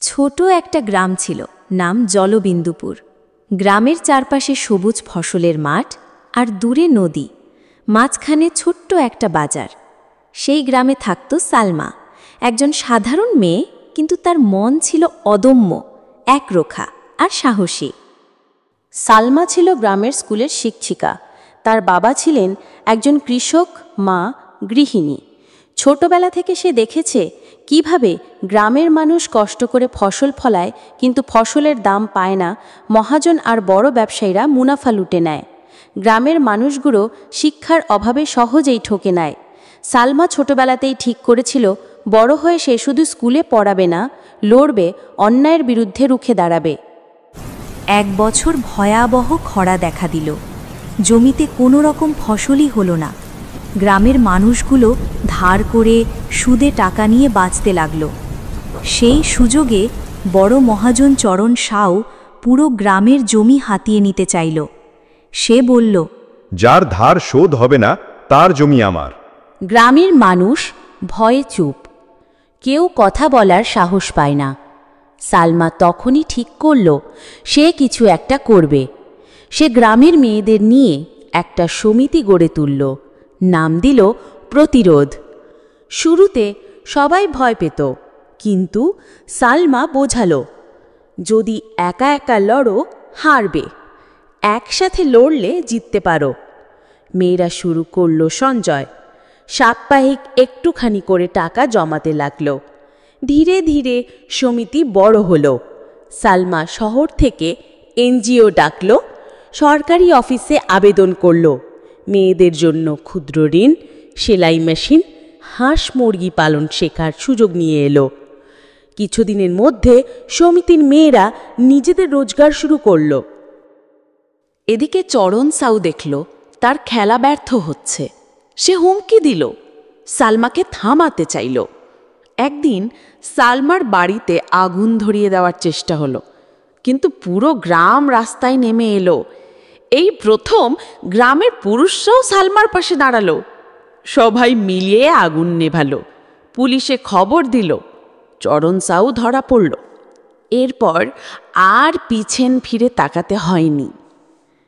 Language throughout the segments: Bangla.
ছোট একটা গ্রাম ছিল, নাম জলবিন্দুপুর। গ্রামের চারপাশে সবুজ ফসলের মাঠ আর দূরে নদী, মাঝখানে ছোট্ট একটা বাজার। সেই গ্রামে থাকত সালমা, একজন সাধারণ মেয়ে, কিন্তু তার মন ছিল অদম্য, একরোখা আর সাহসী। সালমা ছিল গ্রামের স্কুলের শিক্ষিকা। তার বাবা ছিলেন একজন কৃষক, মা গৃহিণী। ছোটবেলা থেকে সে দেখেছে কিভাবে গ্রামের মানুষ কষ্ট করে ফসল ফলায়, কিন্তু ফসলের দাম পায় না। মহাজন আর বড় ব্যবসায়ীরা মুনাফা লুটে নেয়। গ্রামের মানুষগুলো শিক্ষার অভাবে সহজেই ঠকে নেয়। সালমা ছোটবেলাতেই ঠিক করেছিল, বড় হয়ে সে শুধু স্কুলে পড়াবে না, লড়বে, অন্যায়ের বিরুদ্ধে রুখে দাঁড়াবে। এক বছর ভয়াবহ খরা দেখা দিল। জমিতে কোনো রকম ফসলই হলো না। গ্রামের মানুষগুলো ধার করে সুদে টাকা নিয়ে বাঁচতে লাগল। সেই সুযোগে বড় মহাজন চরণ সাউ পুরো গ্রামের জমি হাতিয়ে নিতে চাইল। সে বলল, যার ধার শোধ হবে না তার জমি আমার। গ্রামের মানুষ ভয়ে চুপ, কেউ কথা বলার সাহস পায় না। সালমা তখনই ঠিক করল সে কিছু একটা করবে। সে গ্রামের মেয়েদের নিয়ে একটা সমিতি গড়ে তুলল, নাম দিল প্রতিরোধ। শুরুতে সবাই ভয় পেত, কিন্তু সালমা বোঝালো, যদি একা একা লড়ো হারবে, একসাথে লড়লে জিততে পারো। মেয়েরা শুরু করল সঞ্চয়। সাপ্তাহিক একটুখানি করে টাকা জমাতে লাগলো। ধীরে ধীরে সমিতি বড় হলো। সালমা শহর থেকে এনজিও ডাকল, সরকারি অফিসে আবেদন করল। মেয়েদের জন্য ক্ষুদ্র ঋণ, সেলাই মেশিন, হাঁস মুরগি পালন শেখার সুযোগ নিয়ে এলো। কিছুদিনের মধ্যে সমিতির মেয়েরা নিজেদের রোজগার শুরু করল। এদিকে চরণ সাউ দেখল তার খেলা ব্যর্থ হচ্ছে। সে হুমকি দিল, সালমাকে থামাতে চাইল। একদিন সালমার বাড়িতে আগুন ধরিয়ে দেওয়ার চেষ্টা হলো, কিন্তু পুরো গ্রাম রাস্তায় নেমে এলো। এই প্রথম গ্রামের পুরুষরাও সালমার পাশে দাঁড়ালো। সবাই মিলিয়ে আগুন নেভালো। পুলিশে খবর দিল। চরণ সাউ ধরা পড়ল। এরপর আর পিছন ফিরে তাকাতে হয়নি।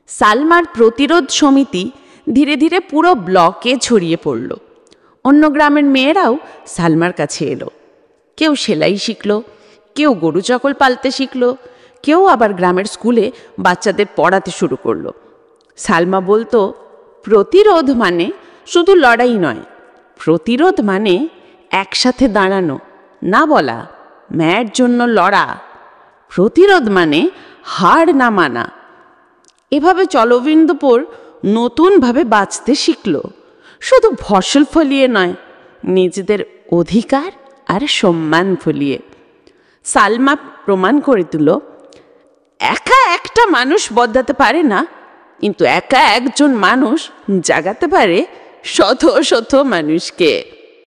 সালমার প্রতিরোধ সমিতি ধীরে ধীরে পুরো ব্লকে ছড়িয়ে পড়ল। অন্য গ্রামের মেয়েরাও সালমার কাছে এলো। কেউ সেলাই শিখল, কেউ গরু চাকল পালতে শিখল, কেউ আবার গ্রামের স্কুলে বাচ্চাদের পড়াতে শুরু করলো। সালমা বলতো, প্রতিরোধ মানে শুধু লড়াই নয়, প্রতিরোধ মানে একসাথে দাঁড়ানো, না বলা, ন্যায়ের জন্য লড়া। প্রতিরোধ মানে হার না মানা। এভাবে জলবিন্দুপুর নতুনভাবে বাঁচতে শিখল, শুধু ফসল ফলিয়ে নয়, নিজেদের অধিকার আর সম্মান ফলিয়ে। সালমা প্রমাণ করে দিল, একা একটা মানুষ বদলাতে পারে না, কিন্তু একা একজন মানুষ জাগাতে পারে শত শত মানুষকে।